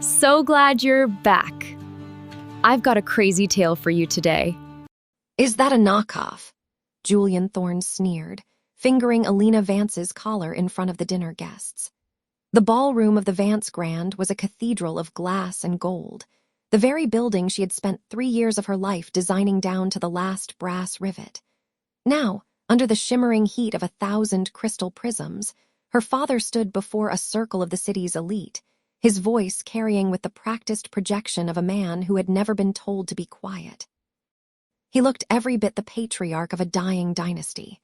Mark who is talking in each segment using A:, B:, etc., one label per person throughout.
A: So glad you're back. I've got a crazy tale for you today.
B: Is that a knockoff? Julian Thorne sneered, fingering Elena Vance's collar in front of the dinner guests. The ballroom of the Vance Grand was a cathedral of glass and gold, the very building she had spent 3 years of her life designing down to the last brass rivet. Now, under the shimmering heat of 1,000 crystal prisms, her father stood before a circle of the city's elite, his voice carrying with the practiced projection of a man who had never been told to be quiet. He looked every bit the patriarch of a dying dynasty.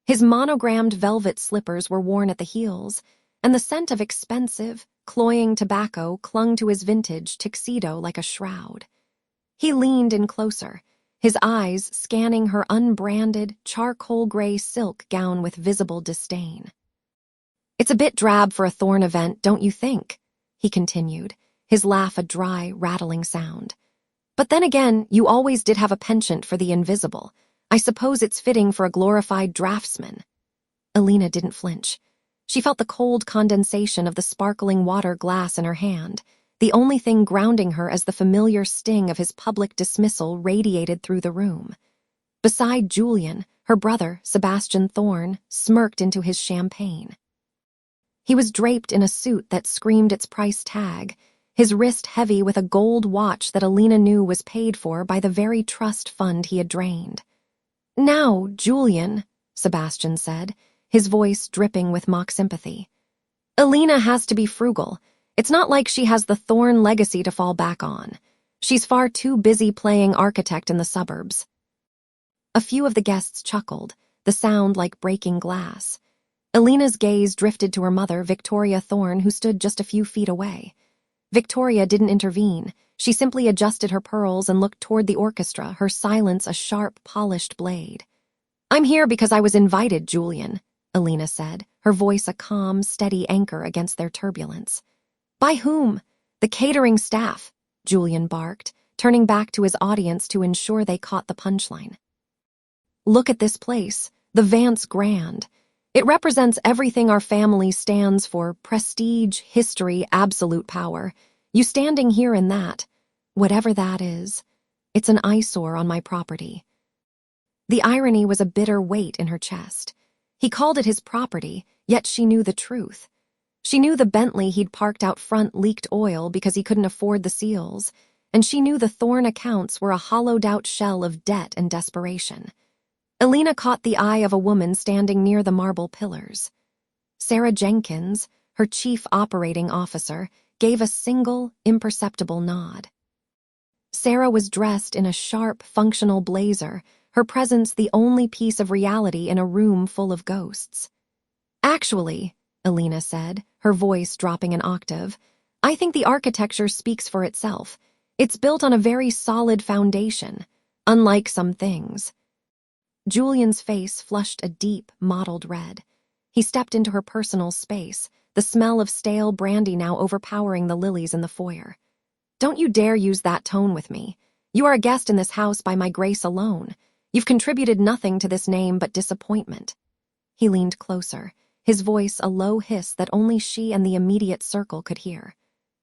B: His monogrammed velvet slippers were worn at the heels, and the scent of expensive, cloying tobacco clung to his vintage tuxedo like a shroud. He leaned in closer, his eyes scanning her unbranded, charcoal-gray silk gown with visible disdain. "It's a bit drab for a Thorne event, don't you think?" he continued, his laugh a dry, rattling sound. "But then again, you always did have a penchant for the invisible. I suppose it's fitting for a glorified draftsman." Elena didn't flinch. She felt the cold condensation of the sparkling water glass in her hand, the only thing grounding her as the familiar sting of his public dismissal radiated through the room. Beside Julian, her brother, Sebastian Thorne, smirked into his champagne. He was draped in a suit that screamed its price tag, his wrist heavy with a gold watch that Elena knew was paid for by the very trust fund he had drained. "Now, Julian," Sebastian said, his voice dripping with mock sympathy. "Elena has to be frugal. It's not like she has the Thorne legacy to fall back on. She's far too busy playing architect in the suburbs." A few of the guests chuckled, the sound like breaking glass. Elena's gaze drifted to her mother, Victoria Thorne, who stood just a few feet away. Victoria didn't intervene. She simply adjusted her pearls and looked toward the orchestra, her silence a sharp, polished blade. "I'm here because I was invited, Julian," Elena said, her voice a calm, steady anchor against their turbulence. "By whom?" "The catering staff," Julian barked, turning back to his audience to ensure they caught the punchline. "Look at this place, the Vance Grand. It represents everything our family stands for: prestige, history, absolute power. You standing here in that, whatever that is, it's an eyesore on my property." The irony was a bitter weight in her chest. He called it his property, yet she knew the truth. She knew the Bentley he'd parked out front leaked oil because he couldn't afford the seals, and she knew the Thorne accounts were a hollowed-out shell of debt and desperation. Elena caught the eye of a woman standing near the marble pillars. Sarah Jenkins, her chief operating officer, gave a single, imperceptible nod. Sarah was dressed in a sharp, functional blazer, her presence the only piece of reality in a room full of ghosts. "Actually," Elena said, her voice dropping an octave, "I think the architecture speaks for itself. It's built on a very solid foundation, unlike some things." Julian's face flushed a deep, mottled red. He stepped into her personal space, the smell of stale brandy now overpowering the lilies in the foyer. "Don't you dare use that tone with me. You are a guest in this house by my grace alone. You've contributed nothing to this name but disappointment." He leaned closer, his voice a low hiss that only she and the immediate circle could hear.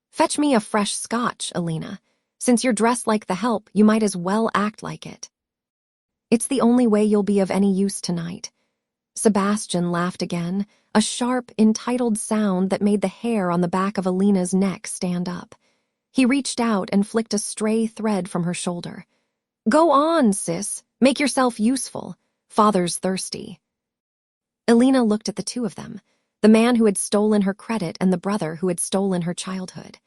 B: "Fetch me a fresh scotch, Elena. Since you're dressed like the help, you might as well act like it. It's the only way you'll be of any use tonight." Sebastian laughed again, a sharp, entitled sound that made the hair on the back of Elena's neck stand up. He reached out and flicked a stray thread from her shoulder. "Go on, sis. Make yourself useful. Father's thirsty." Elena looked at the two of them, the man who had stolen her credit and the brother who had stolen her childhood.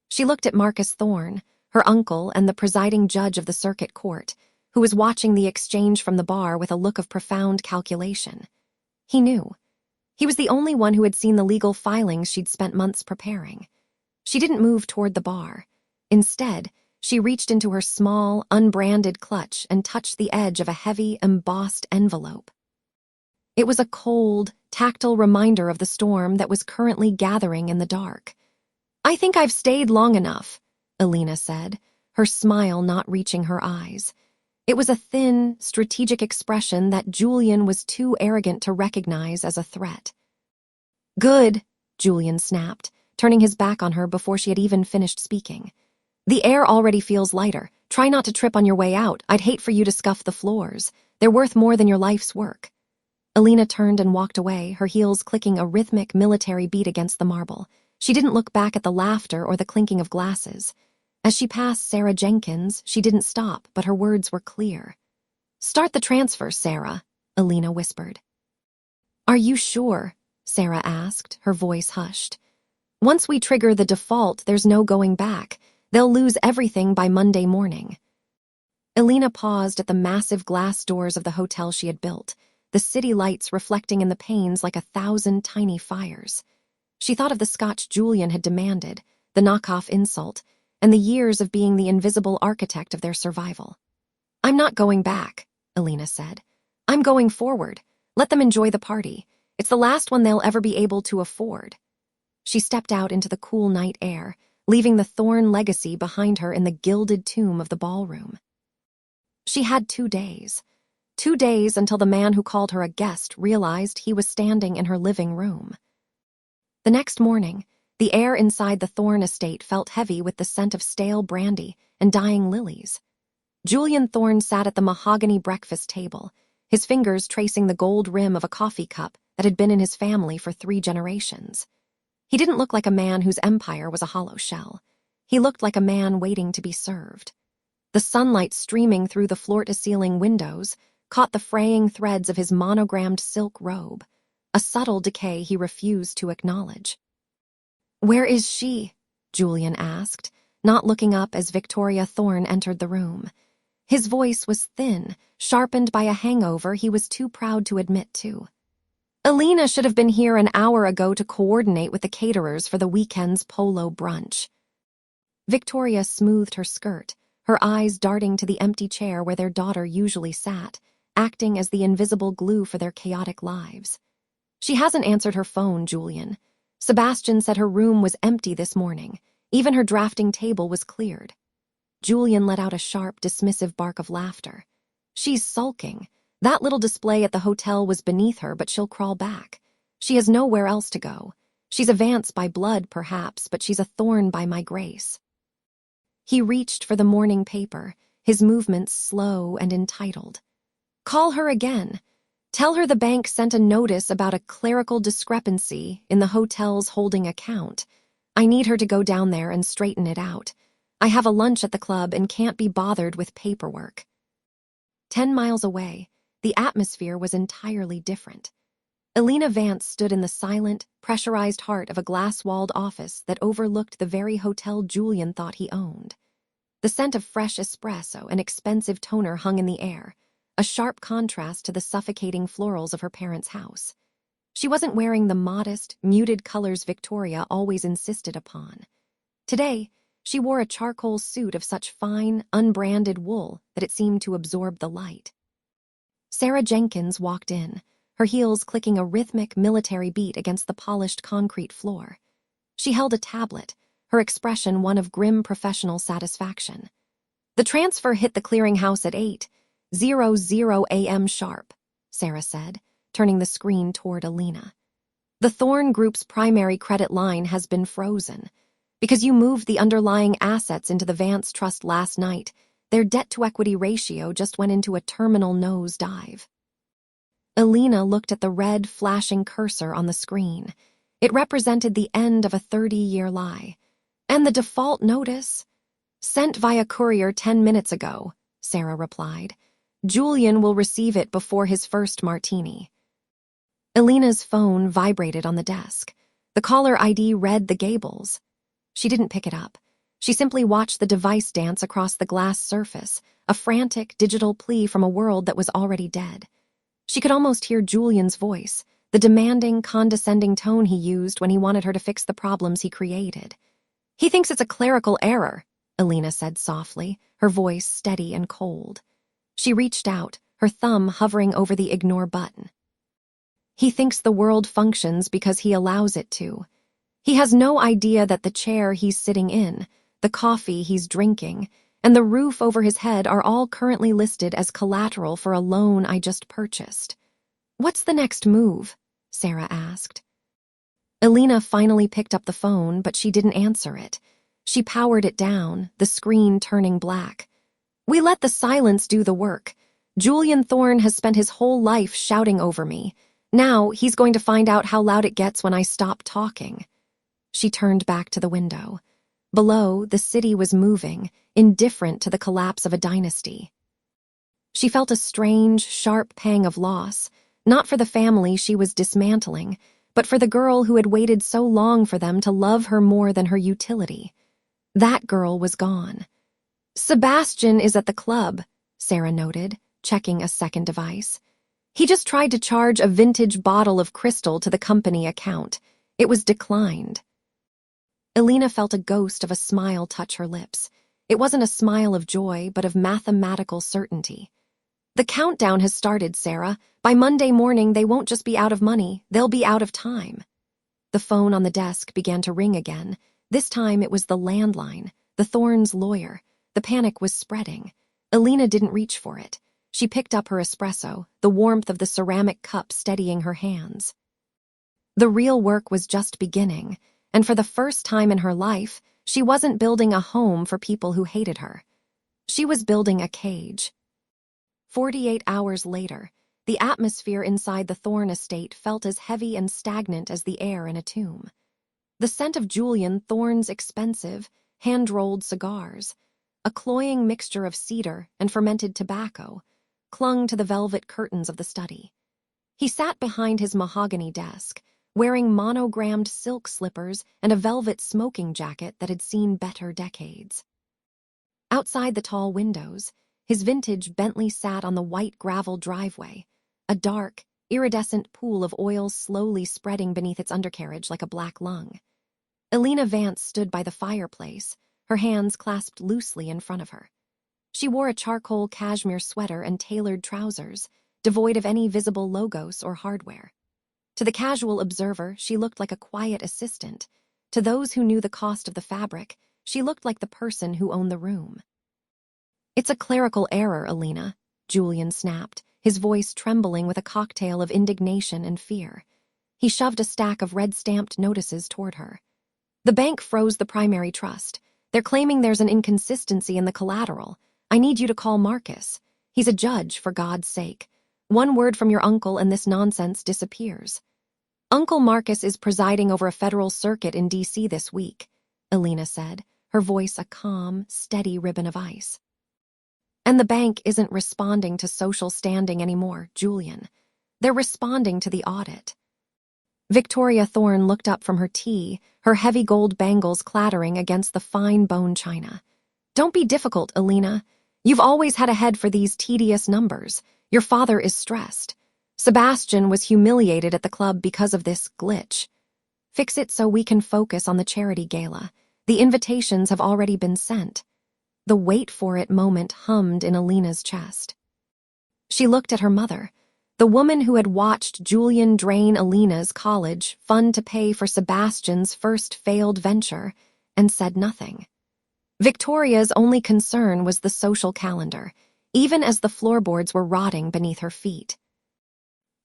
B: She looked at Marcus Thorne, her uncle and the presiding judge of the circuit court, who was watching the exchange from the bar with a look of profound calculation. He knew. He was the only one who had seen the legal filings she'd spent months preparing. She didn't move toward the bar. Instead, she reached into her small, unbranded clutch and touched the edge of a heavy, embossed envelope. It was a cold, tactile reminder of the storm that was currently gathering in the dark. "I think I've stayed long enough," Elena said, her smile not reaching her eyes. It was a thin, strategic expression that Julian was too arrogant to recognize as a threat. "Good," Julian snapped, turning his back on her before she had even finished speaking. "The air already feels lighter. Try not to trip on your way out. I'd hate for you to scuff the floors. They're worth more than your life's work." Elena turned and walked away, her heels clicking a rhythmic military beat against the marble. She didn't look back at the laughter or the clinking of glasses. As she passed Sarah Jenkins, she didn't stop, but her words were clear. "Start the transfer, Sarah," Elena whispered. "Are you sure?" Sarah asked, her voice hushed. "Once we trigger the default, there's no going back. They'll lose everything by Monday morning." Elena paused at the massive glass doors of the hotel she had built, the city lights reflecting in the panes like 1,000 tiny fires. She thought of the scotch Julian had demanded, the knockoff insult, and the years of being the invisible architect of their survival. "I'm not going back," Elena said. "I'm going forward. Let them enjoy the party. It's the last one they'll ever be able to afford." She stepped out into the cool night air, leaving the Thorne legacy behind her in the gilded tomb of the ballroom. She had 2 days. 2 days until the man who called her a guest realized he was standing in her living room. The next morning, the air inside the Thorne estate felt heavy with the scent of stale brandy and dying lilies. Julian Thorne sat at the mahogany breakfast table, his fingers tracing the gold rim of a coffee cup that had been in his family for 3 generations. He didn't look like a man whose empire was a hollow shell. He looked like a man waiting to be served. The sunlight streaming through the floor-to-ceiling windows caught the fraying threads of his monogrammed silk robe, a subtle decay he refused to acknowledge. "Where is she?" Julian asked, not looking up as Victoria Thorne entered the room. His voice was thin, sharpened by a hangover he was too proud to admit to. "Elena should have been here an hour ago to coordinate with the caterers for the weekend's polo brunch." Victoria smoothed her skirt, her eyes darting to the empty chair where their daughter usually sat, acting as the invisible glue for their chaotic lives. "She hasn't answered her phone, Julian. Sebastian said her room was empty this morning. Even her drafting table was cleared." Julian let out a sharp, dismissive bark of laughter. "She's sulking. That little display at the hotel was beneath her, but she'll crawl back. She has nowhere else to go. She's a Vance by blood, perhaps, but she's a Thorne by my grace." He reached for the morning paper, his movements slow and entitled. "Call her again. Tell her the bank sent a notice about a clerical discrepancy in the hotel's holding account. I need her to go down there and straighten it out. I have a lunch at the club and can't be bothered with paperwork." 10 miles away, the atmosphere was entirely different. Elena Vance stood in the silent, pressurized heart of a glass-walled office that overlooked the very hotel Julian thought he owned. The scent of fresh espresso and expensive toner hung in the air, a sharp contrast to the suffocating florals of her parents' house. She wasn't wearing the modest, muted colors Victoria always insisted upon. Today, she wore a charcoal suit of such fine, unbranded wool that it seemed to absorb the light. Sarah Jenkins walked in, her heels clicking a rhythmic military beat against the polished concrete floor. She held a tablet, her expression one of grim professional satisfaction. "The transfer hit the clearinghouse at 8:00 a.m. sharp," Sarah said, turning the screen toward Elena. "The Thorne Group's primary credit line has been frozen. Because you moved the underlying assets into the Vance Trust last night, their debt-to-equity ratio just went into a terminal nosedive." Elena looked at the red, flashing cursor on the screen. It represented the end of a 30-year lie. "And the default notice?" "Sent via courier 10 minutes ago," Sarah replied. "Julian will receive it before his first martini." Elena's phone vibrated on the desk. The caller ID read the Gables. She didn't pick it up. She simply watched the device dance across the glass surface, a frantic digital plea from a world that was already dead. She could almost hear Julian's voice, the demanding, condescending tone he used when he wanted her to fix the problems he created. "He thinks it's a clerical error," Elena said softly, her voice steady and cold. She reached out, her thumb hovering over the ignore button. "He thinks the world functions because he allows it to. He has no idea that the chair he's sitting in, the coffee he's drinking, and the roof over his head are all currently listed as collateral for a loan I just purchased." "What's the next move?" Sarah asked. Elena finally picked up the phone, but she didn't answer it. She powered it down, the screen turning black. "We let the silence do the work. Julian Thorne has spent his whole life shouting over me. Now he's going to find out how loud it gets when I stop talking." She turned back to the window. Below, the city was moving, indifferent to the collapse of a dynasty. She felt a strange, sharp pang of loss, not for the family she was dismantling, but for the girl who had waited so long for them to love her more than her utility. That girl was gone. "Sebastian is at the club," Sarah noted, checking a second device. "He just tried to charge a vintage bottle of crystal to the company account. It was declined." Elena felt a ghost of a smile touch her lips. It wasn't a smile of joy, but of mathematical certainty. "The countdown has started, Sarah. By Monday morning, they won't just be out of money, they'll be out of time." The phone on the desk began to ring again. This time it was the landline, the Thorne's lawyer. The panic was spreading. Elena didn't reach for it. She picked up her espresso, the warmth of the ceramic cup steadying her hands. The real work was just beginning, and for the first time in her life, she wasn't building a home for people who hated her. She was building a cage. 48 hours later, the atmosphere inside the Thorne estate felt as heavy and stagnant as the air in a tomb. The scent of Julian Thorne's expensive, hand-rolled cigars, a cloying mixture of cedar and fermented tobacco, clung to the velvet curtains of the study. He sat behind his mahogany desk, wearing monogrammed silk slippers and a velvet smoking jacket that had seen better decades. Outside the tall windows, his vintage Bentley sat on the white gravel driveway, a dark, iridescent pool of oil slowly spreading beneath its undercarriage like a black lung. Elena Vance stood by the fireplace, her hands clasped loosely in front of her. She wore a charcoal cashmere sweater and tailored trousers, devoid of any visible logos or hardware. To the casual observer, she looked like a quiet assistant. To those who knew the cost of the fabric, she looked like the person who owned the room. "It's a clerical error, Elena," Julian snapped, his voice trembling with a cocktail of indignation and fear. He shoved a stack of red-stamped notices toward her. "The bank froze the primary trust. They're claiming there's an inconsistency in the collateral. I need you to call Marcus. He's a judge, for God's sake. One word from your uncle and this nonsense disappears." "Uncle Marcus is presiding over a federal circuit in D.C. this week," Elena said, her voice a calm, steady ribbon of ice. "And the bank isn't responding to social standing anymore, Julian. They're responding to the audit." Victoria Thorne looked up from her tea, her heavy gold bangles clattering against the fine bone china. "Don't be difficult, Elena. You've always had a head for these tedious numbers. Your father is stressed. Sebastian was humiliated at the club because of this glitch. Fix it so we can focus on the charity gala. The invitations have already been sent." The wait for it moment hummed in Elena's chest. She looked at her mother, the woman who had watched Julian drain Elena's college fund to pay for Sebastian's first failed venture, and said nothing. Victoria's only concern was the social calendar, even as the floorboards were rotting beneath her feet.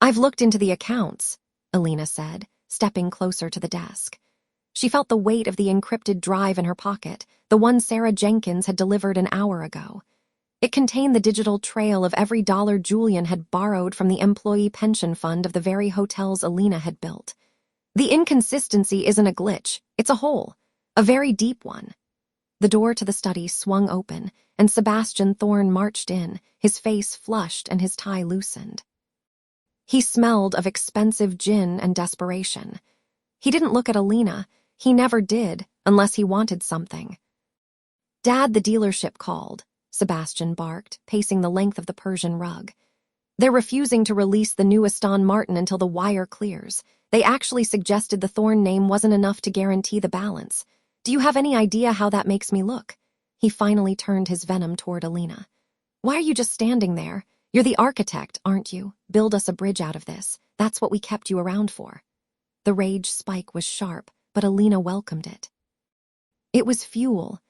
B: "I've looked into the accounts," Elena said, stepping closer to the desk. She felt the weight of the encrypted drive in her pocket, the one Sarah Jenkins had delivered an hour ago. It contained the digital trail of every dollar Julian had borrowed from the employee pension fund of the very hotels Elena had built. "The inconsistency isn't a glitch, it's a hole, a very deep one." The door to the study swung open, and Sebastian Thorne marched in, his face flushed and his tie loosened. He smelled of expensive gin and desperation. He didn't look at Elena. He never did, unless he wanted something. "Dad, the dealership called," Sebastian barked, pacing the length of the Persian rug. "They're refusing to release the new Aston Martin until the wire clears. They actually suggested the Thorne name wasn't enough to guarantee the balance. Do you have any idea how that makes me look?" He finally turned his venom toward Elena. "Why are you just standing there? You're the architect, aren't you? Build us a bridge out of this. That's what we kept you around for." The rage spike was sharp, but Elena welcomed it. It was fuel.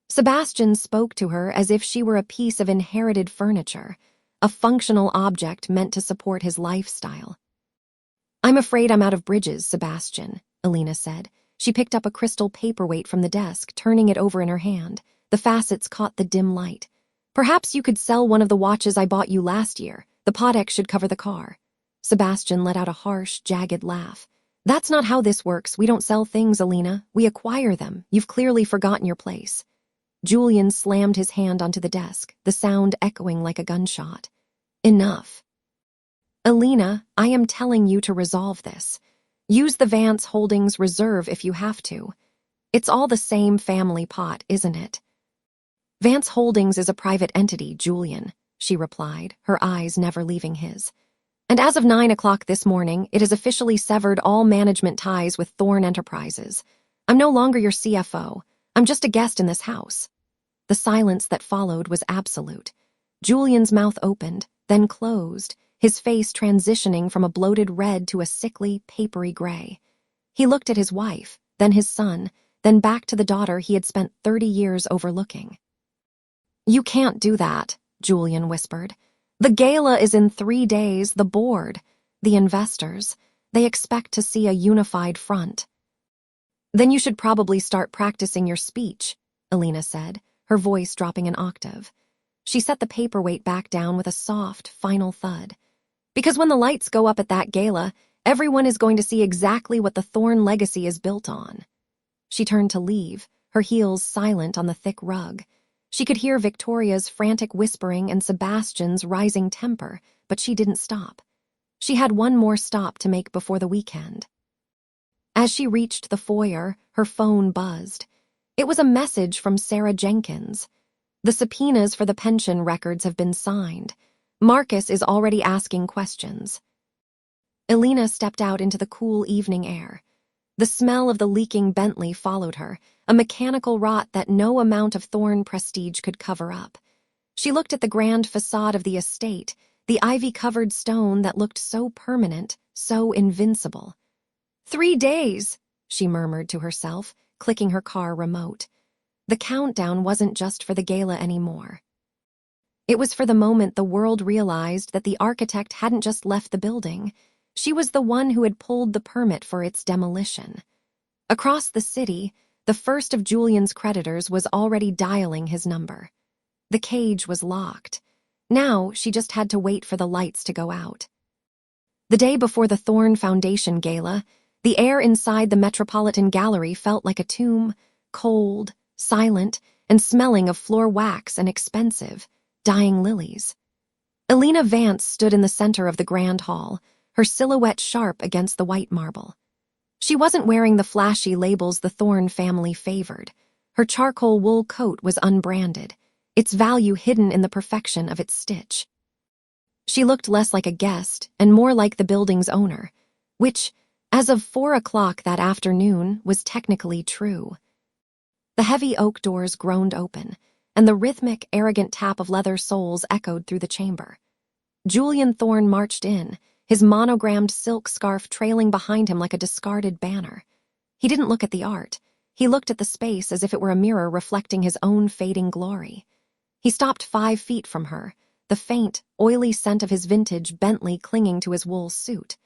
B: Sebastian spoke to her as if she were a piece of inherited furniture, a functional object meant to support his lifestyle. "I'm afraid I'm out of bridges, Sebastian," Elena said. She picked up a crystal paperweight from the desk, turning it over in her hand. The facets caught the dim light. Perhaps you could sell one of the watches I bought you last year. The Podex should cover the car. Sebastian let out a harsh, jagged laugh. That's not how this works. We don't sell things, Elena. We acquire them. You've clearly forgotten your place. Julian slammed his hand onto the desk, the sound echoing like a gunshot. Enough. Elena, I am telling you to resolve this. Use the Vance Holdings reserve if you have to. It's all the same family pot, isn't it? Vance Holdings is a private entity, Julian, she replied, her eyes never leaving his. And as of 9 o'clock this morning, it has officially severed all management ties with Thorne Enterprises. I'm no longer your CFO. I'm just a guest in this house. The silence that followed was absolute. Julian's mouth opened, then closed, his face transitioning from a bloated red to a sickly, papery gray. He looked at his wife, then his son, then back to the daughter he had spent 30 years overlooking. You can't do that, Julian whispered. The gala is in 3 days, the board, the investors. They expect to see a unified front. Then you should probably start practicing your speech, Elena said, her voice dropping an octave. She set the paperweight back down with a soft, final thud. Because when the lights go up at that gala, everyone is going to see exactly what the Thorne legacy is built on. She turned to leave, her heels silent on the thick rug. She could hear Victoria's frantic whispering and Sebastian's rising temper, but she didn't stop. She had one more stop to make before the weekend. As she reached the foyer, her phone buzzed. It was a message from Sarah Jenkins. The subpoenas for the pension records have been signed. Marcus is already asking questions. Elena stepped out into the cool evening air. The smell of the leaking Bentley followed her, a mechanical rot that no amount of Thorne prestige could cover up. She looked at the grand facade of the estate, the ivy-covered stone that looked so permanent, so invincible. 3 days, she murmured to herself, clicking her car remote. The countdown wasn't just for the gala anymore. It was for the moment the world realized that the architect hadn't just left the building. She was the one who had pulled the permit for its demolition. Across the city, the first of Julian's creditors was already dialing his number. The cage was locked. Now she just had to wait for the lights to go out. The day before the Thorne Foundation Gala, the air inside the Metropolitan Gallery felt like a tomb, cold, silent, and smelling of floor wax and expensive, dying lilies. Elena Vance stood in the center of the grand hall, her silhouette sharp against the white marble. She wasn't wearing the flashy labels the Thorne family favored. Her charcoal wool coat was unbranded, its value hidden in the perfection of its stitch. She looked less like a guest and more like the building's owner, which, as of 4 o'clock that afternoon, was technically true. The heavy oak doors groaned open, and the rhythmic, arrogant tap of leather soles echoed through the chamber. Julian Thorne marched in, his monogrammed silk scarf trailing behind him like a discarded banner. He didn't look at the art. He looked at the space as if it were a mirror reflecting his own fading glory. He stopped 5 feet from her, the faint, oily scent of his vintage Bentley clinging to his wool suit.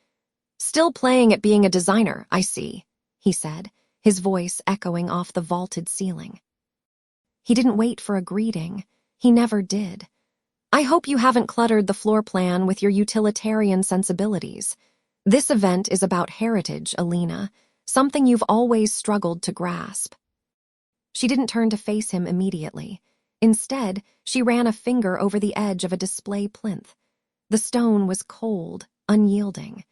B: "Still playing at being a designer, I see," he said, his voice echoing off the vaulted ceiling. He didn't wait for a greeting. He never did. "I hope you haven't cluttered the floor plan with your utilitarian sensibilities. This event is about heritage, Elena, something you've always struggled to grasp." She didn't turn to face him immediately. Instead, she ran a finger over the edge of a display plinth. The stone was cold, unyielding.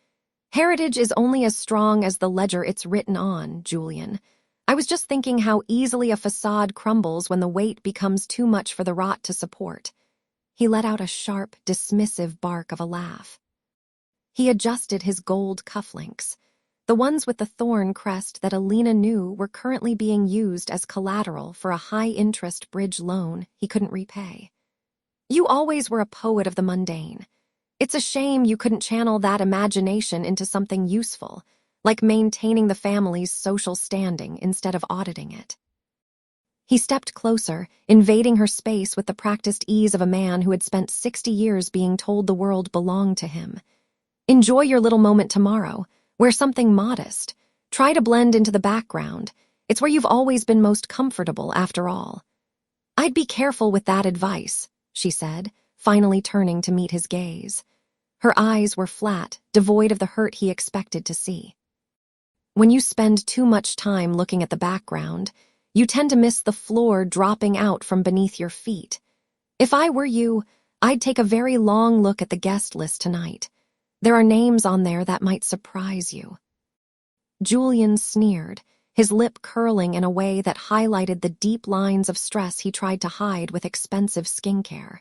B: "Heritage is only as strong as the ledger it's written on, Julian. I was just thinking how easily a facade crumbles when the weight becomes too much for the rot to support." He let out a sharp, dismissive bark of a laugh. He adjusted his gold cufflinks, the ones with the Thorne crest that Elena knew were currently being used as collateral for a high-interest bridge loan he couldn't repay. "You always were a poet of the mundane. It's a shame you couldn't channel that imagination into something useful, like maintaining the family's social standing instead of auditing it." He stepped closer, invading her space with the practiced ease of a man who had spent 60 years being told the world belonged to him. "Enjoy your little moment tomorrow. Wear something modest. Try to blend into the background. It's where you've always been most comfortable, after all. I'd be careful with that advice, she said, finally turning to meet his gaze. Her eyes were flat, devoid of the hurt he expected to see. When you spend too much time looking at the background, you tend to miss the floor dropping out from beneath your feet. If I were you, I'd take a very long look at the guest list tonight. There are names on there that might surprise you. Julian sneered, his lip curling in a way that highlighted the deep lines of stress he tried to hide with expensive skincare.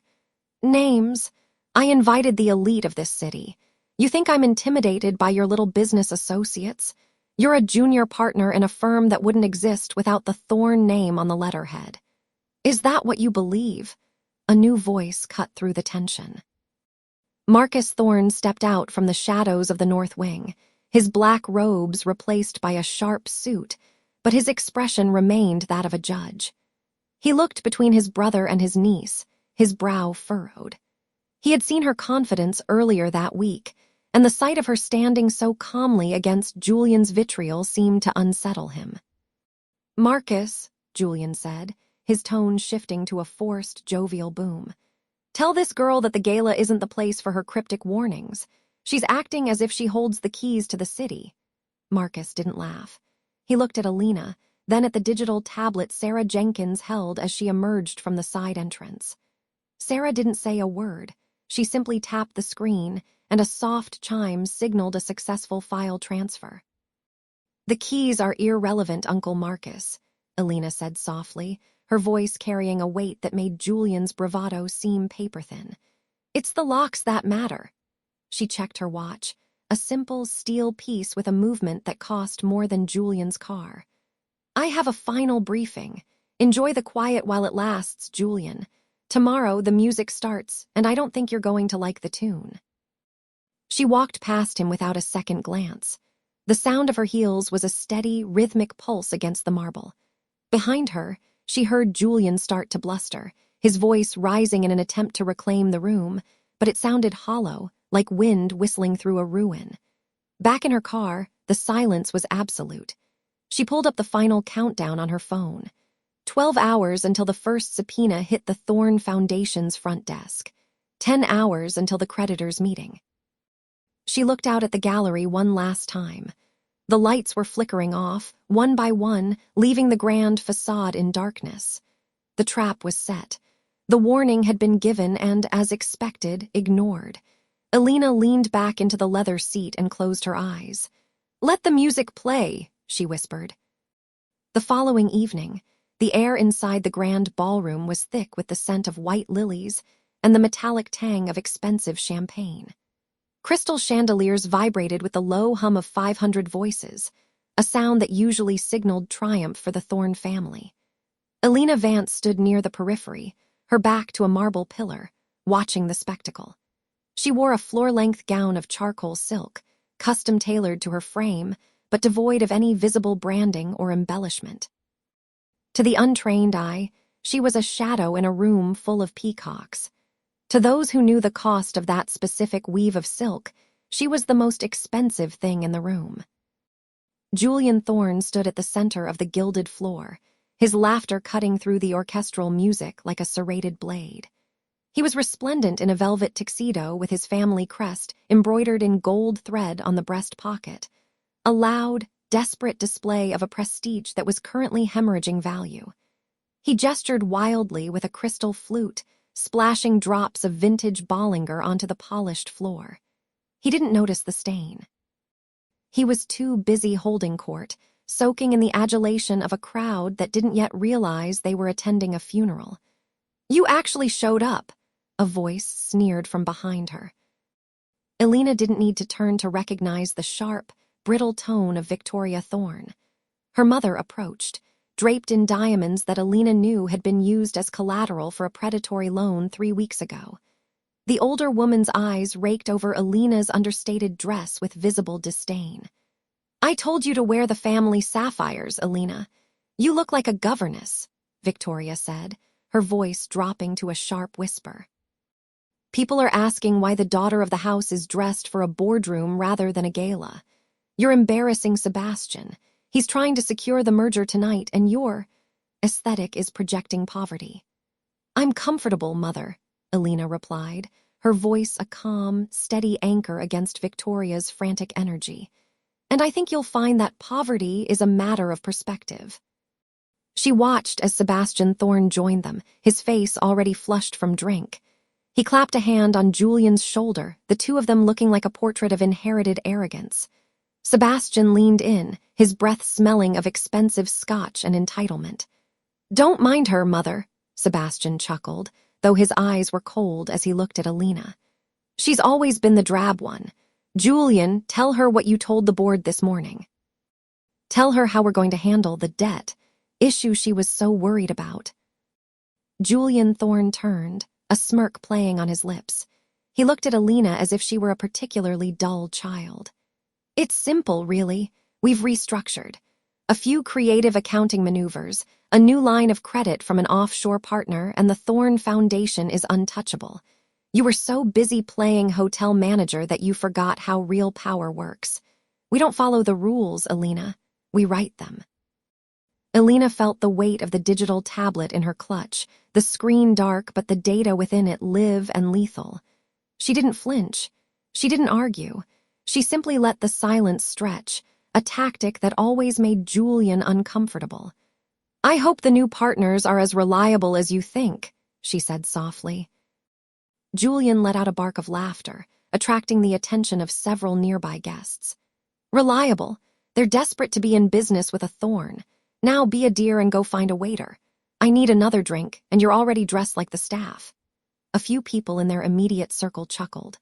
B: Names? I invited the elite of this city. You think I'm intimidated by your little business associates? You're a junior partner in a firm that wouldn't exist without the Thorne name on the letterhead. Is that what you believe? A new voice cut through the tension. Marcus Thorne stepped out from the shadows of the north wing, his black robes replaced by a sharp suit, but his expression remained that of a judge. He looked between his brother and his niece, his brow furrowed. He had seen her confidence earlier that week, and the sight of her standing so calmly against Julian's vitriol seemed to unsettle him. "Marcus," Julian said, his tone shifting to a forced, jovial boom, "tell this girl that the Gala isn't the place for her cryptic warnings. She's acting as if she holds the keys to the city." Marcus didn't laugh. He looked at Elena, then at the digital tablet Sarah Jenkins held as she emerged from the side entrance. Sarah didn't say a word. She simply tapped the screen, and a soft chime signaled a successful file transfer. "The keys are irrelevant, Uncle Marcus," Elena said softly, her voice carrying a weight that made Julian's bravado seem paper-thin. "It's the locks that matter." She checked her watch, a simple steel piece with a movement that cost more than Julian's car. "I have a final briefing. Enjoy the quiet while it lasts, Julian. Tomorrow the music starts, and I don't think you're going to like the tune." She walked past him without a second glance. The sound of her heels was a steady, rhythmic pulse against the marble. Behind her, she heard Julian start to bluster, his voice rising in an attempt to reclaim the room, but it sounded hollow, like wind whistling through a ruin. Back in her car, the silence was absolute. She pulled up the final countdown on her phone. 12 hours until the first subpoena hit the Thorne Foundation's front desk. 10 hours until the creditors' meeting. She looked out at the gallery one last time. The lights were flickering off, one by one, leaving the grand facade in darkness. The trap was set. The warning had been given and, as expected, ignored. Elena leaned back into the leather seat and closed her eyes. "Let the music play," she whispered. The following evening, the air inside the grand ballroom was thick with the scent of white lilies and the metallic tang of expensive champagne. Crystal chandeliers vibrated with the low hum of 500 voices, a sound that usually signaled triumph for the Thorne family. Elena Vance stood near the periphery, her back to a marble pillar, watching the spectacle. She wore a floor-length gown of charcoal silk, custom-tailored to her frame, but devoid of any visible branding or embellishment. To the untrained eye, she was a shadow in a room full of peacocks. To those who knew the cost of that specific weave of silk, she was the most expensive thing in the room. Julian Thorne stood at the center of the gilded floor, his laughter cutting through the orchestral music like a serrated blade. He was resplendent in a velvet tuxedo with his family crest embroidered in gold thread on the breast pocket, a loud, desperate display of a prestige that was currently hemorrhaging value. He gestured wildly with a crystal flute, splashing drops of vintage Bollinger onto the polished floor. He didn't notice the stain. He was too busy holding court, soaking in the adulation of a crowd that didn't yet realize they were attending a funeral. "You actually showed up," a voice sneered from behind her. Elena didn't need to turn to recognize the sharp, brittle tone of Victoria Thorne. Her mother approached, draped in diamonds that Elena knew had been used as collateral for a predatory loan 3 weeks ago. The older woman's eyes raked over Elena's understated dress with visible disdain. "I told you to wear the family sapphires, Elena. You look like a governess," Victoria said, her voice dropping to a sharp whisper. "People are asking why the daughter of the house is dressed for a boardroom rather than a gala. You're embarrassing Sebastian. He's trying to secure the merger tonight, and your aesthetic is projecting poverty. I'm comfortable, Mother, Elena replied, her voice a calm, steady anchor against Victoria's frantic energy. And I think you'll find that poverty is a matter of perspective. She watched as Sebastian Thorne joined them, his face already flushed from drink. He clapped a hand on Julian's shoulder, the two of them looking like a portrait of inherited arrogance. Sebastian leaned in, his breath smelling of expensive scotch and entitlement. Don't mind her, Mother, Sebastian chuckled, though his eyes were cold as he looked at Elena. She's always been the drab one. Julian, tell her what you told the board this morning. Tell her how we're going to handle the debt issue she was so worried about. Julian Thorne turned, a smirk playing on his lips. He looked at Elena as if she were a particularly dull child. It's simple, really. We've restructured. A few creative accounting maneuvers, a new line of credit from an offshore partner, and the Thorne Foundation is untouchable. You were so busy playing hotel manager that you forgot how real power works. We don't follow the rules, Elena. We write them. Elena felt the weight of the digital tablet in her clutch, the screen dark but the data within it live and lethal. She didn't flinch. She didn't argue. She simply let the silence stretch, a tactic that always made Julian uncomfortable. I hope the new partners are as reliable as you think, she said softly. Julian let out a bark of laughter, attracting the attention of several nearby guests. Reliable? They're desperate to be in business with a Thorne. Now be a dear and go find a waiter. I need another drink, and you're already dressed like the staff. A few people in their immediate circle chuckled.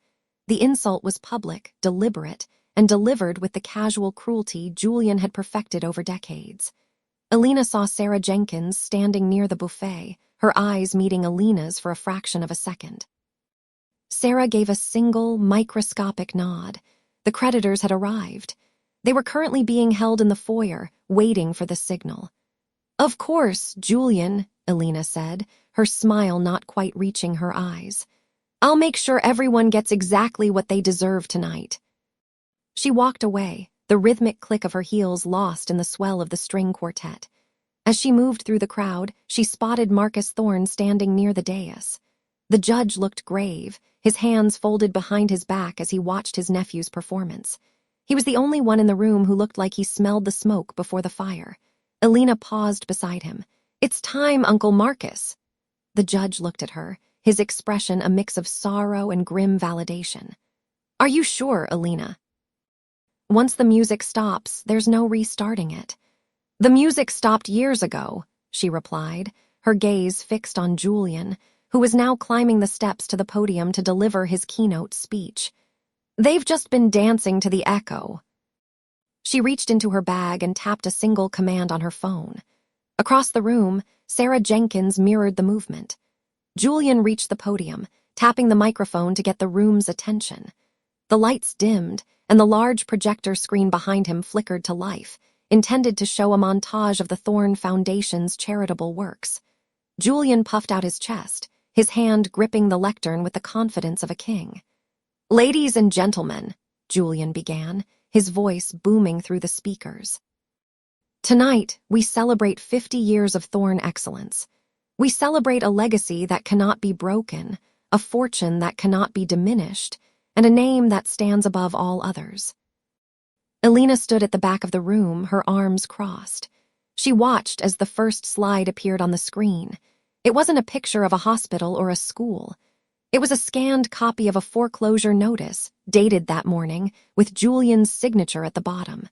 B: The insult was public, deliberate, and delivered with the casual cruelty Julian had perfected over decades. Elena saw Sarah Jenkins standing near the buffet, her eyes meeting Elena's for a fraction of a second. Sarah gave a single, microscopic nod. The creditors had arrived. They were currently being held in the foyer, waiting for the signal. Of course, Julian, Elena said, her smile not quite reaching her eyes. I'll make sure everyone gets exactly what they deserve tonight. She walked away, the rhythmic click of her heels lost in the swell of the string quartet. As she moved through the crowd, she spotted Marcus Thorne standing near the dais. The judge looked grave, his hands folded behind his back as he watched his nephew's performance. He was the only one in the room who looked like he smelled the smoke before the fire. Elena paused beside him. It's time, Uncle Marcus. The judge looked at her, his expression a mix of sorrow and grim validation. Are you sure, Elena? Once the music stops, there's no restarting it. The music stopped years ago, she replied, her gaze fixed on Julian, who was now climbing the steps to the podium to deliver his keynote speech. They've just been dancing to the echo. She reached into her bag and tapped a single command on her phone. Across the room, Sarah Jenkins mirrored the movement. Julian reached the podium, tapping the microphone to get the room's attention. The lights dimmed, and the large projector screen behind him flickered to life, intended to show a montage of the Thorne Foundation's charitable works. Julian puffed out his chest, his hand gripping the lectern with the confidence of a king. Ladies and gentlemen, Julian began, his voice booming through the speakers. Tonight, we celebrate 50 years of Thorne excellence. We celebrate a legacy that cannot be broken, a fortune that cannot be diminished, and a name that stands above all others. Elena stood at the back of the room, her arms crossed. She watched as the first slide appeared on the screen. It wasn't a picture of a hospital or a school. It was a scanned copy of a foreclosure notice, dated that morning, with Julian's signature at the bottom.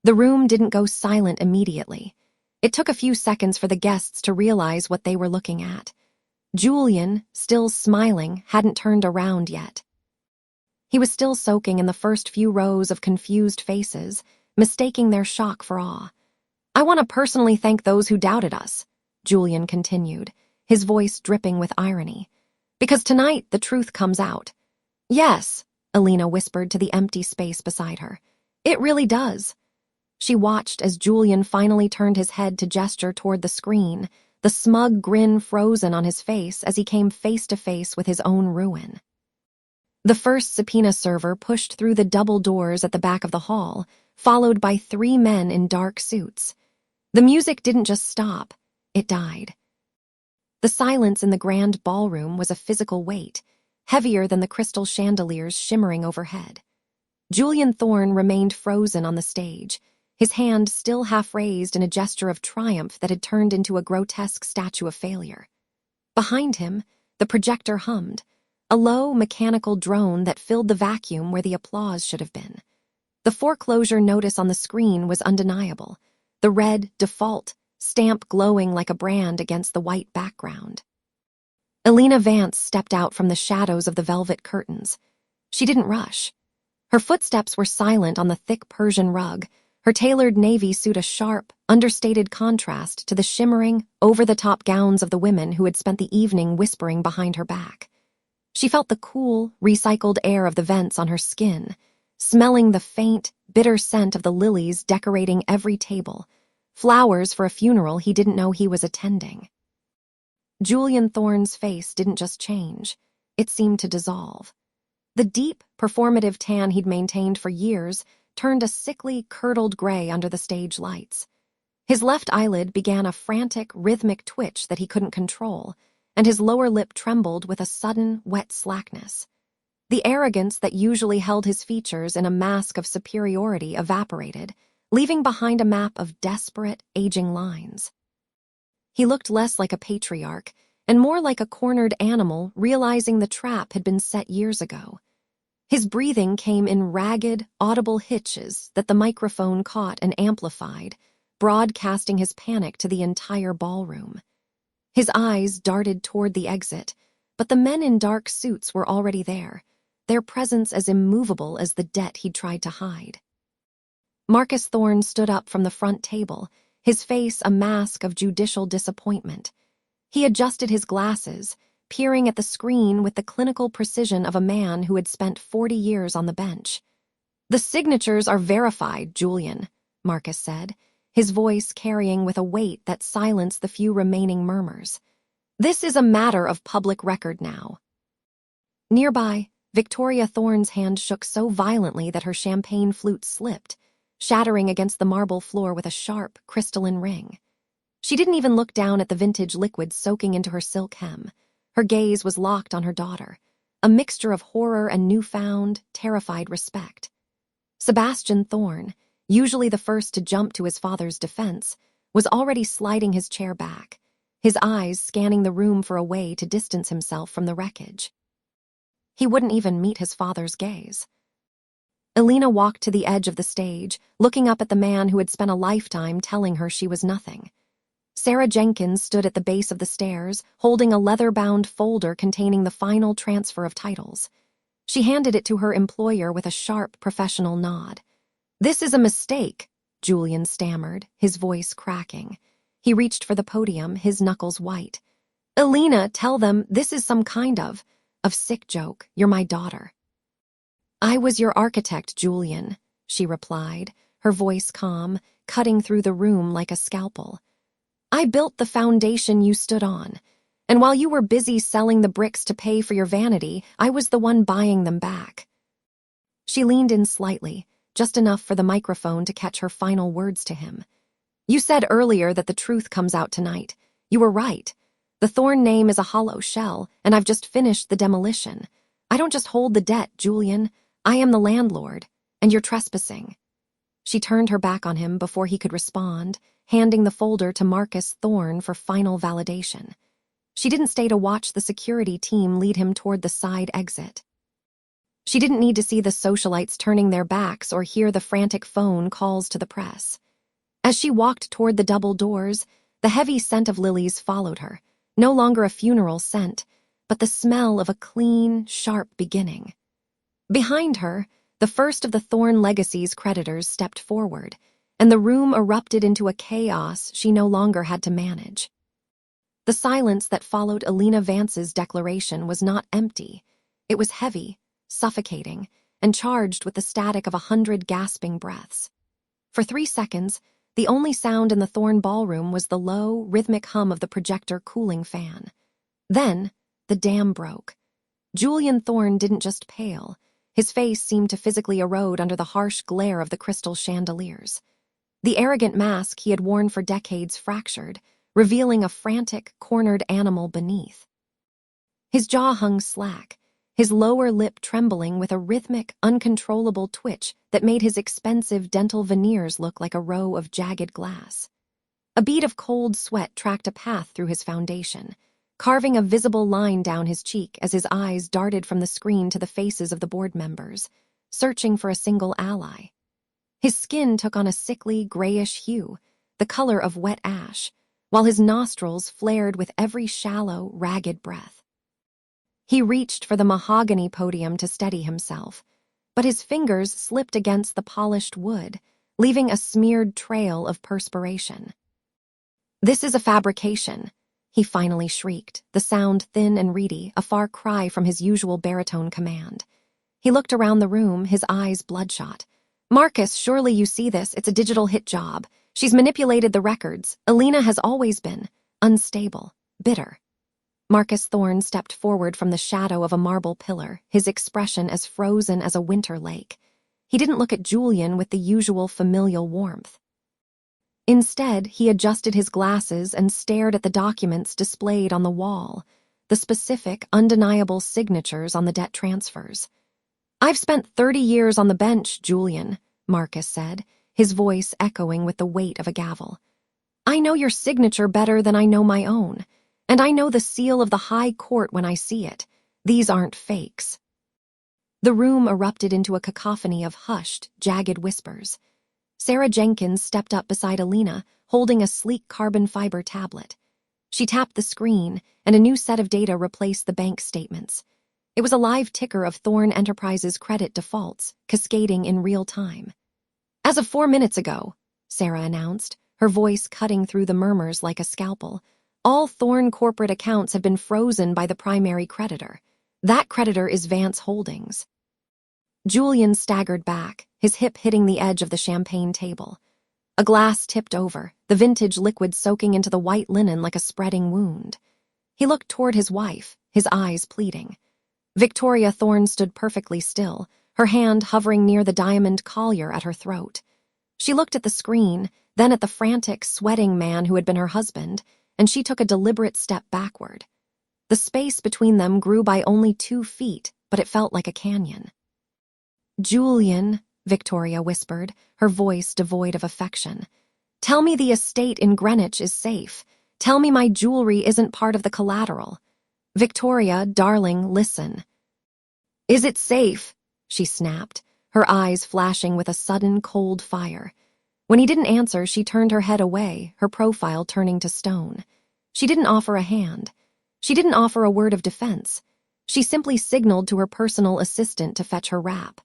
B: The room didn't go silent immediately. It took a few seconds for the guests to realize what they were looking at. Julian, still smiling, hadn't turned around yet. He was still soaking in the first few rows of confused faces, mistaking their shock for awe. I want to personally thank those who doubted us, Julian continued, his voice dripping with irony. Because tonight the truth comes out. Yes, Elena whispered to the empty space beside her. It really does. She watched as Julian finally turned his head to gesture toward the screen, the smug grin frozen on his face as he came face to face with his own ruin. The first subpoena server pushed through the double doors at the back of the hall, followed by 3 men in dark suits. The music didn't just stop, it died. The silence in the grand ballroom was a physical weight, heavier than the crystal chandeliers shimmering overhead. Julian Thorne remained frozen on the stage, his hand still half raised in a gesture of triumph that had turned into a grotesque statue of failure. Behind him, the projector hummed, a low, mechanical drone that filled the vacuum where the applause should have been. The foreclosure notice on the screen was undeniable, the red default stamp glowing like a brand against the white background. Elena Vance stepped out from the shadows of the velvet curtains. She didn't rush. Her footsteps were silent on the thick Persian rug, her tailored navy suit a sharp, understated contrast to the shimmering, over-the-top gowns of the women who had spent the evening whispering behind her back. She felt the cool, recycled air of the vents on her skin, smelling the faint, bitter scent of the lilies decorating every table, flowers for a funeral he didn't know he was attending. Julian Thorne's face didn't just change, it seemed to dissolve. The deep, performative tan he'd maintained for years turned a sickly, curdled gray under the stage lights. His left eyelid began a frantic, rhythmic twitch that he couldn't control, and his lower lip trembled with a sudden, wet slackness. The arrogance that usually held his features in a mask of superiority evaporated, leaving behind a map of desperate, aging lines. He looked less like a patriarch and more like a cornered animal realizing the trap had been set years ago. His breathing came in ragged, audible hitches that the microphone caught and amplified, broadcasting his panic to the entire ballroom. His eyes darted toward the exit, but the men in dark suits were already there, their presence as immovable as the debt he'd tried to hide. Marcus Thorne stood up from the front table, his face a mask of judicial disappointment. He adjusted his glasses, peering at the screen with the clinical precision of a man who had spent 40 years on the bench. "The signatures are verified, Julian," Marcus said, his voice carrying with a weight that silenced the few remaining murmurs. "This is a matter of public record now." Nearby, Victoria Thorne's hand shook so violently that her champagne flute slipped, shattering against the marble floor with a sharp, crystalline ring. She didn't even look down at the vintage liquid soaking into her silk hem. Her gaze was locked on her daughter, a mixture of horror and newfound, terrified respect. Sebastian Thorne, usually the first to jump to his father's defense, was already sliding his chair back, his eyes scanning the room for a way to distance himself from the wreckage. He wouldn't even meet his father's gaze. Elena walked to the edge of the stage, looking up at the man who had spent a lifetime telling her she was nothing. Sarah Jenkins stood at the base of the stairs, holding a leather-bound folder containing the final transfer of titles. She handed it to her employer with a sharp, professional nod. "This is a mistake," Julian stammered, his voice cracking. He reached for the podium, his knuckles white. "Elena, tell them this is some kind of sick joke. You're my daughter." "I was your architect, Julian," she replied, her voice calm, cutting through the room like a scalpel. "I built the foundation you stood on, and while you were busy selling the bricks to pay for your vanity, I was the one buying them back." She leaned in slightly, just enough for the microphone to catch her final words to him. "You said earlier that the truth comes out tonight. You were right. The Thorne name is a hollow shell, and I've just finished the demolition. I don't just hold the debt, Julian. I am the landlord, and you're trespassing." She turned her back on him before he could respond, handing the folder to Marcus Thorne for final validation. She didn't stay to watch the security team lead him toward the side exit. She didn't need to see the socialites turning their backs or hear the frantic phone calls to the press. As she walked toward the double doors, the heavy scent of lilies followed her, no longer a funeral scent, but the smell of a clean, sharp beginning. Behind her, the first of the Thorne legacy's creditors stepped forward, and the room erupted into a chaos she no longer had to manage. The silence that followed Elena Vance's declaration was not empty. It was heavy, suffocating, and charged with the static of 100 gasping breaths. For 3 seconds, the only sound in the Thorne ballroom was the low, rhythmic hum of the projector cooling fan. Then, the dam broke. Julian Thorne didn't just pale. His face seemed to physically erode under the harsh glare of the crystal chandeliers. The arrogant mask he had worn for decades fractured, revealing a frantic, cornered animal beneath. His jaw hung slack, his lower lip trembling with a rhythmic, uncontrollable twitch that made his expensive dental veneers look like a row of jagged glass. A bead of cold sweat tracked a path through his foundation, carving a visible line down his cheek as his eyes darted from the screen to the faces of the board members, searching for a single ally. His skin took on a sickly, grayish hue, the color of wet ash, while his nostrils flared with every shallow, ragged breath. He reached for the mahogany podium to steady himself, but his fingers slipped against the polished wood, leaving a smeared trail of perspiration. "This is a fabrication," he finally shrieked, the sound thin and reedy, a far cry from his usual baritone command. He looked around the room, his eyes bloodshot. "Marcus, surely you see this. It's a digital hit job. She's manipulated the records. Elena has always been unstable, bitter." Marcus Thorne stepped forward from the shadow of a marble pillar, his expression as frozen as a winter lake. He didn't look at Julian with the usual familial warmth. Instead, he adjusted his glasses and stared at the documents displayed on the wall, the specific, undeniable signatures on the debt transfers. "I've spent 30 years on the bench, Julian," Marcus said, his voice echoing with the weight of a gavel. "I know your signature better than I know my own, and I know the seal of the High Court when I see it. These aren't fakes." The room erupted into a cacophony of hushed, jagged whispers. Sarah Jenkins stepped up beside Elena, holding a sleek carbon fiber tablet. She tapped the screen, and a new set of data replaced the bank statements. It was a live ticker of Thorne Enterprises credit defaults, cascading in real time. "As of 4 minutes ago," Sarah announced, her voice cutting through the murmurs like a scalpel, "all Thorne corporate accounts have been frozen by the primary creditor. That creditor is Vance Holdings." Julian staggered back, his hip hitting the edge of the champagne table. A glass tipped over, the vintage liquid soaking into the white linen like a spreading wound. He looked toward his wife, his eyes pleading. Victoria Thorne stood perfectly still, her hand hovering near the diamond collar at her throat. She looked at the screen, then at the frantic, sweating man who had been her husband, and she took a deliberate step backward. The space between them grew by only 2 feet, but it felt like a canyon. "Julian," Victoria whispered, her voice devoid of affection. "Tell me the estate in Greenwich is safe. Tell me my jewelry isn't part of the collateral. Victoria, darling, listen." "Is it safe?" she snapped, her eyes flashing with a sudden cold fire. When he didn't answer, she turned her head away, her profile turning to stone. She didn't offer a hand. She didn't offer a word of defense. She simply signaled to her personal assistant to fetch her wrap.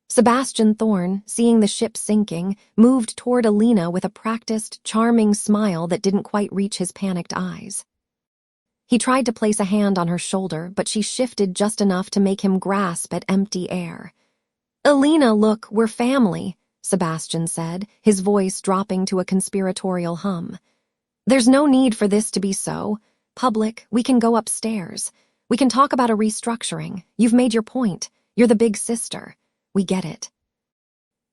B: Sebastian Thorne, seeing the ship sinking, moved toward Elena with a practiced, charming smile that didn't quite reach his panicked eyes. He tried to place a hand on her shoulder, but she shifted just enough to make him grasp at empty air. "Elena, look, we're family," Sebastian said, his voice dropping to a conspiratorial hum. "There's no need for this to be so public. We can go upstairs. We can talk about a restructuring. You've made your point. You're the big sister. We get it."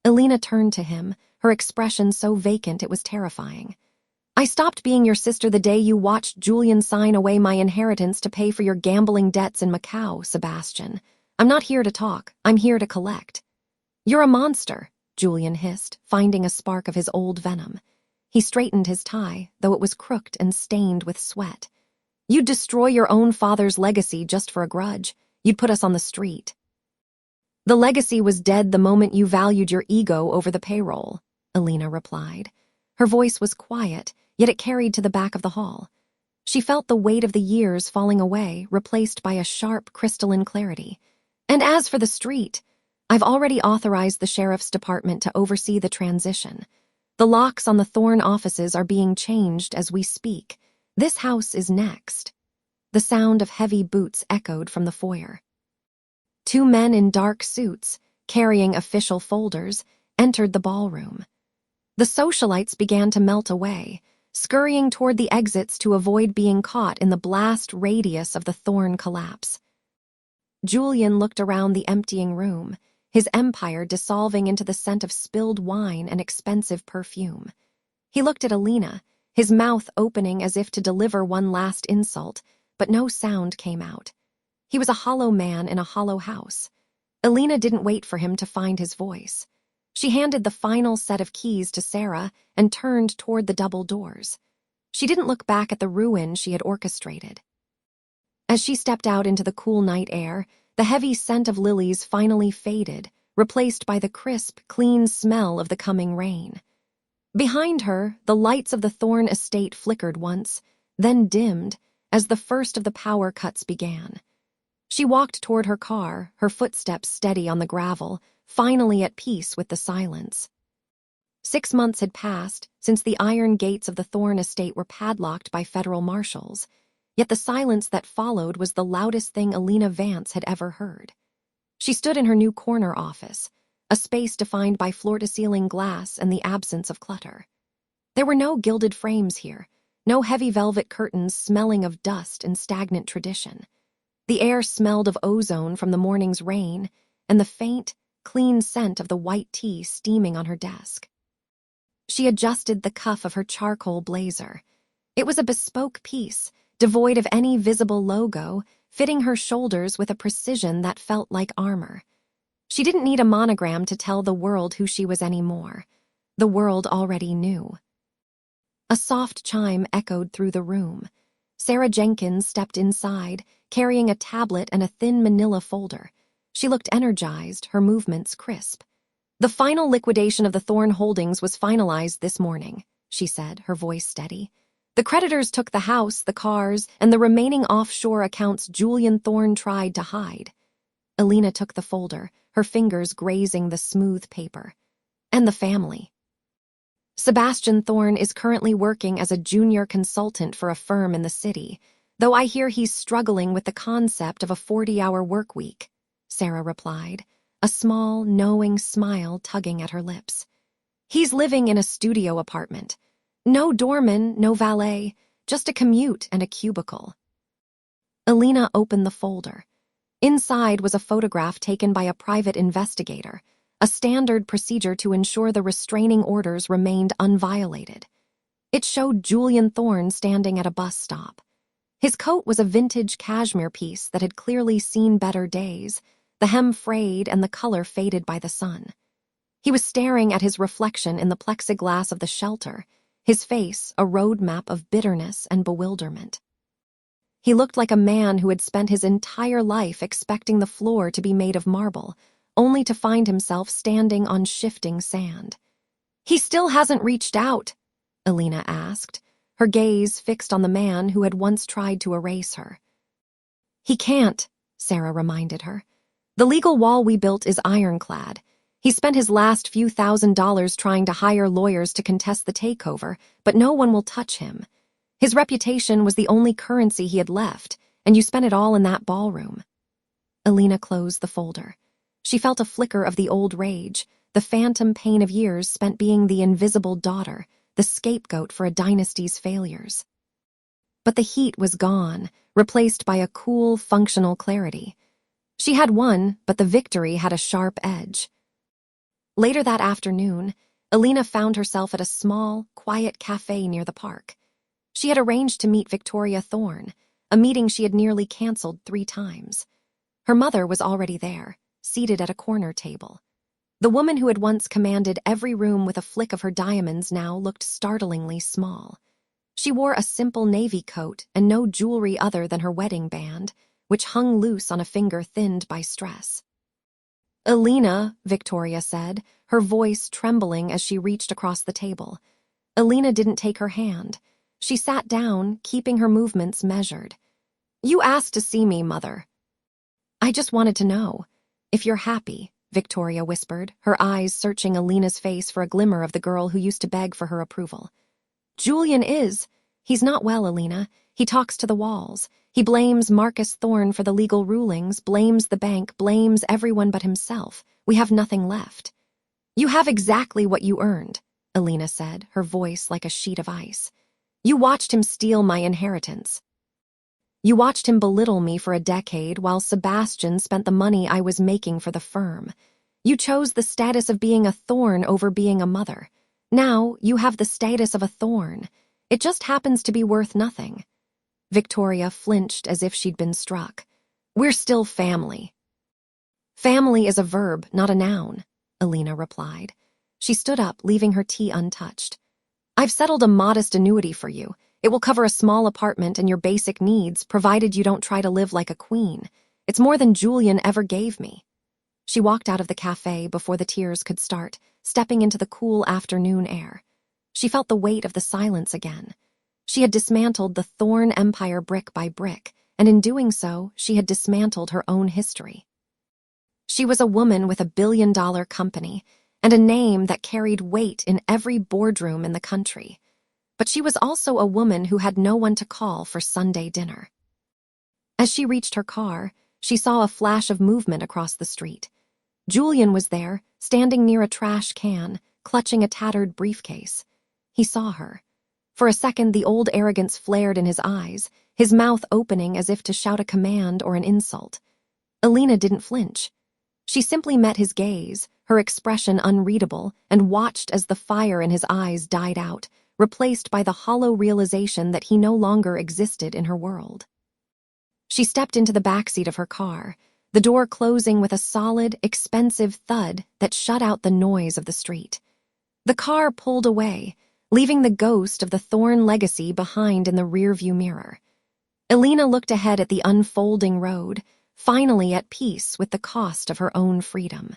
B: Elena turned to him, her expression so vacant it was terrifying. "I stopped being your sister the day you watched Julian sign away my inheritance to pay for your gambling debts in Macau, Sebastian. I'm not here to talk. I'm here to collect." "You're a monster," Julian hissed, finding a spark of his old venom. He straightened his tie, though it was crooked and stained with sweat. "You'd destroy your own father's legacy just for a grudge. You'd put us on the street." "The legacy was dead the moment you valued your ego over the payroll," Elena replied. Her voice was quiet, yet it carried to the back of the hall. She felt the weight of the years falling away, replaced by a sharp, crystalline clarity. "And as for the street, I've already authorized the sheriff's department to oversee the transition. The locks on the Thorne offices are being changed as we speak. This house is next." The sound of heavy boots echoed from the foyer. 2 men in dark suits, carrying official folders, entered the ballroom. The socialites began to melt away, scurrying toward the exits to avoid being caught in the blast radius of the Thorne collapse. Julian looked around the emptying room, his empire dissolving into the scent of spilled wine and expensive perfume. He looked at Elena, his mouth opening as if to deliver one last insult, but no sound came out. He was a hollow man in a hollow house. Elena didn't wait for him to find his voice. She handed the final set of keys to Sarah and turned toward the double doors. She didn't look back at the ruin she had orchestrated. As she stepped out into the cool night air, the heavy scent of lilies finally faded, replaced by the crisp, clean smell of the coming rain. Behind her, the lights of the Thorne estate flickered once, then dimmed, as the first of the power cuts began. She walked toward her car, her footsteps steady on the gravel, finally at peace with the silence. 6 months had passed since the iron gates of the Thorne estate were padlocked by federal marshals, yet the silence that followed was the loudest thing Elena Vance had ever heard. She stood in her new corner office, a space defined by floor-to-ceiling glass and the absence of clutter. There were no gilded frames here, no heavy velvet curtains smelling of dust and stagnant tradition. The air smelled of ozone from the morning's rain and the faint, clean scent of the white tea steaming on her desk. She adjusted the cuff of her charcoal blazer. It was a bespoke piece, devoid of any visible logo, fitting her shoulders with a precision that felt like armor. She didn't need a monogram to tell the world who she was anymore. The world already knew. A soft chime echoed through the room. Sarah Jenkins stepped inside, carrying a tablet and a thin manila folder. She looked energized, her movements crisp. "The final liquidation of the Thorne holdings was finalized this morning," she said, her voice steady. "The creditors took the house, the cars, and the remaining offshore accounts Julian Thorne tried to hide." Elena took the folder, her fingers grazing the smooth paper. "And the family. Sebastian Thorne is currently working as a junior consultant for a firm in the city, though I hear he's struggling with the concept of a 40-hour work week," Sarah replied, a small, knowing smile tugging at her lips. "He's living in a studio apartment. No doorman, no valet, just a commute and a cubicle." Elena opened the folder. Inside was a photograph taken by a private investigator, a standard procedure to ensure the restraining orders remained unviolated. It showed Julian Thorne standing at a bus stop. His coat was a vintage cashmere piece that had clearly seen better days, the hem frayed and the color faded by the sun. He was staring at his reflection in the plexiglass of the shelter, his face a roadmap of bitterness and bewilderment. He looked like a man who had spent his entire life expecting the floor to be made of marble, only to find himself standing on shifting sand. "He still hasn't reached out?" Elena asked, her gaze fixed on the man who had once tried to erase her. "He can't," Sarah reminded her. "The legal wall we built is ironclad. He spent his last few $1,000s trying to hire lawyers to contest the takeover, but no one will touch him. His reputation was the only currency he had left, and you spent it all in that ballroom." Elena closed the folder. She felt a flicker of the old rage, the phantom pain of years spent being the invisible daughter, the scapegoat for a dynasty's failures. But the heat was gone, replaced by a cool, functional clarity. She had won, but the victory had a sharp edge. Later that afternoon, Elena found herself at a small, quiet cafe near the park. She had arranged to meet Victoria Thorne, a meeting she had nearly canceled 3 times. Her mother was already there, seated at a corner table. The woman who had once commanded every room with a flick of her diamonds now looked startlingly small. She wore a simple navy coat and no jewelry other than her wedding band, which hung loose on a finger thinned by stress. "Elena," Victoria said, her voice trembling as she reached across the table. Elena didn't take her hand. She sat down, keeping her movements measured. "You asked to see me, Mother." "I just wanted to know if you're happy," Victoria whispered, her eyes searching Elena's face for a glimmer of the girl who used to beg for her approval. "Julian is. He's not well, Elena. He talks to the walls. He blames Marcus Thorne for the legal rulings, blames the bank, blames everyone but himself. We have nothing left." "You have exactly what you earned," Elena said, her voice like a sheet of ice. "You watched him steal my inheritance." You watched him belittle me for a decade while Sebastian spent the money I was making for the firm. You chose the status of being a thorn over being a mother. Now you have the status of a thorn. It just happens to be worth nothing." Victoria flinched as if she'd been struck. "We're still family." "Family is a verb, not a noun," Elena replied. She stood up, leaving her tea untouched. "I've settled a modest annuity for you. It will cover a small apartment and your basic needs, provided you don't try to live like a queen. It's more than Julian ever gave me." She walked out of the cafe before the tears could start, stepping into the cool afternoon air. She felt the weight of the silence again. She had dismantled the Thorne empire brick by brick, and in doing so, she had dismantled her own history. She was a woman with $1 billion company and a name that carried weight in every boardroom in the country. But she was also a woman who had no one to call for Sunday dinner. As she reached her car, she saw a flash of movement across the street. Julian was there, standing near a trash can, clutching a tattered briefcase. He saw her. For a second, the old arrogance flared in his eyes, his mouth opening as if to shout a command or an insult. Elena didn't flinch. She simply met his gaze, her expression unreadable, and watched as the fire in his eyes died out, replaced by the hollow realization that he no longer existed in her world. She stepped into the backseat of her car, the door closing with a solid, expensive thud that shut out the noise of the street. The car pulled away, leaving the ghost of the Thorne legacy behind in the rearview mirror. Elena looked ahead at the unfolding road, finally at peace with the cost of her own freedom.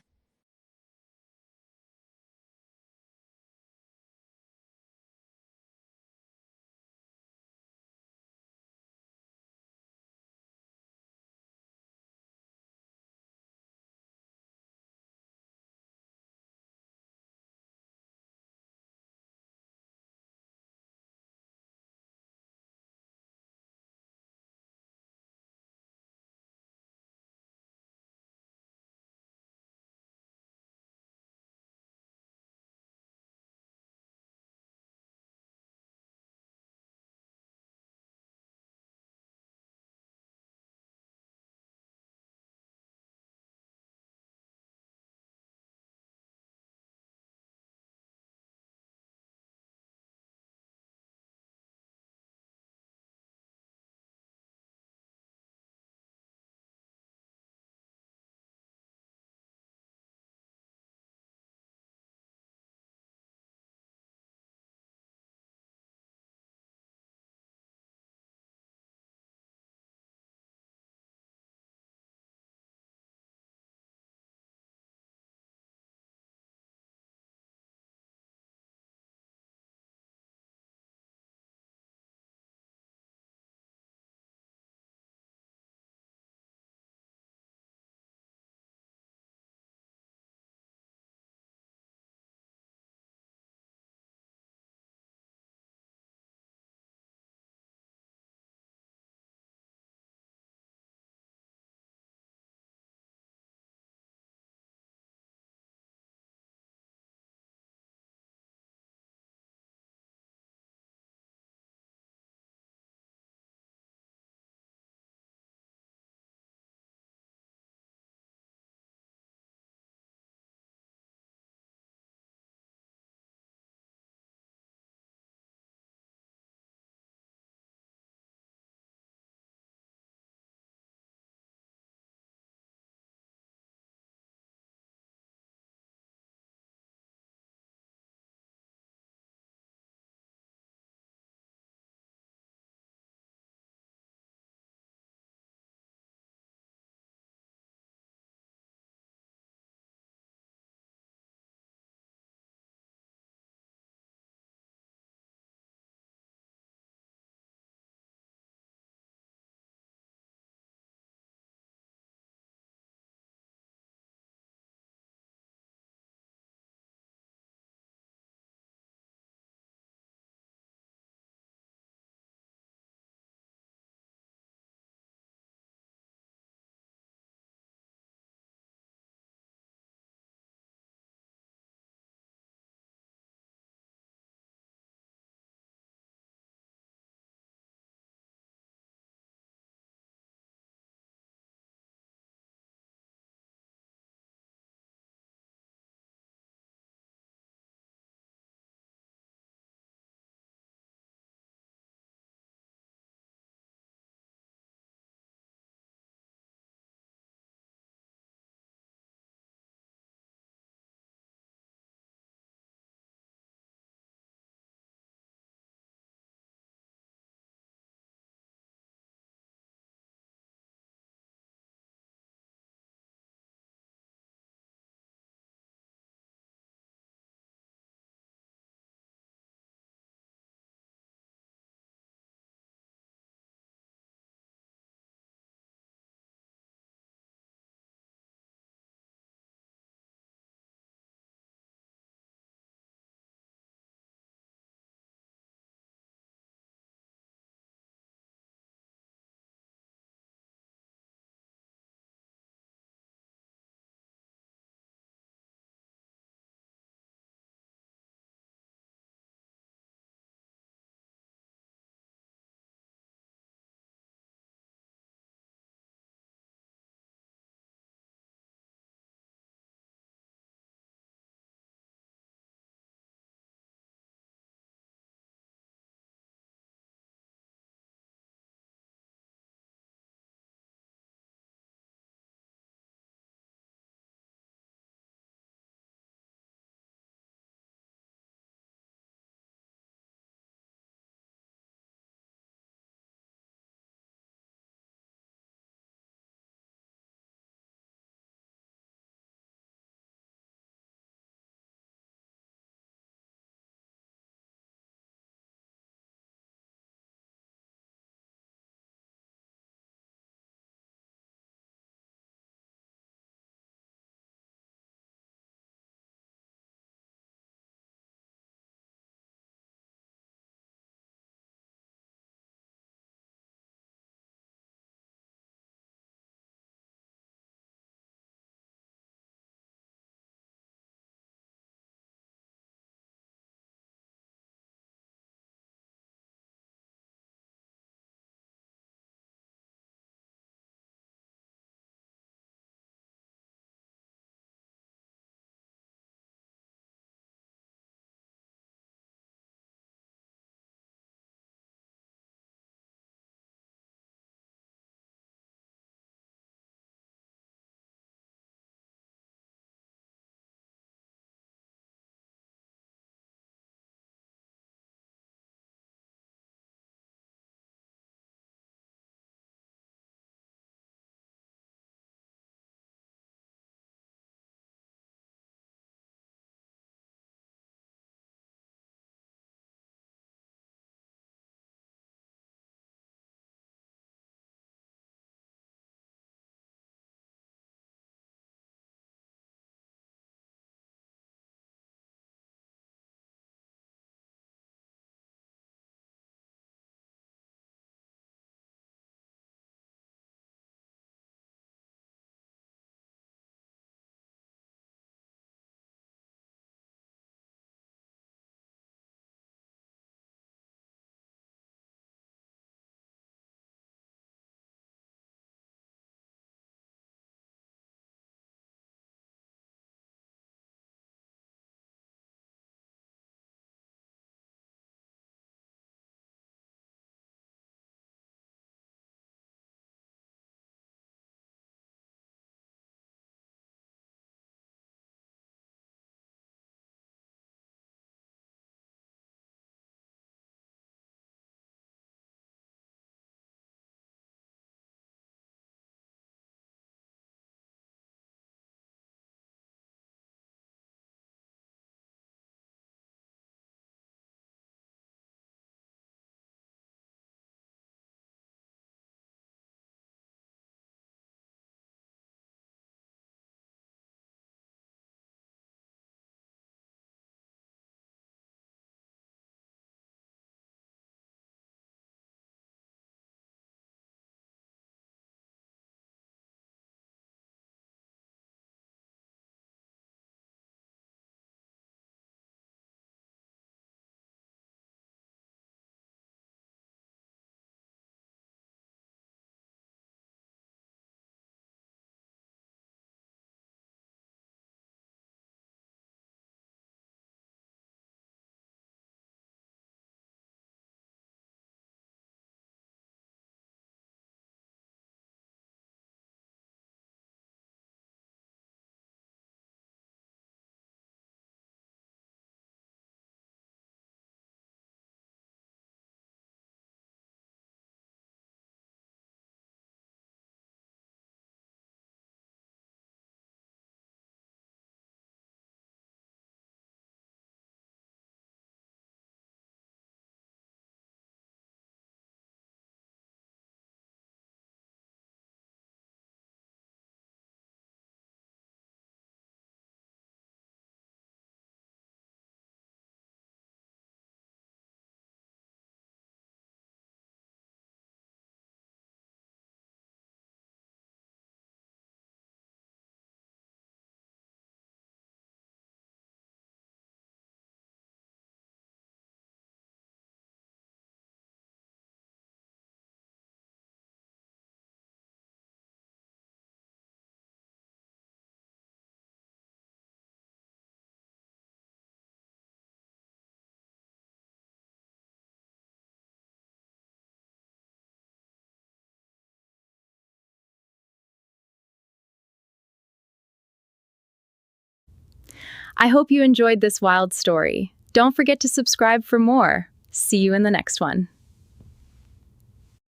A: I hope you enjoyed this wild story. Don't forget to subscribe for more. See you in the next one.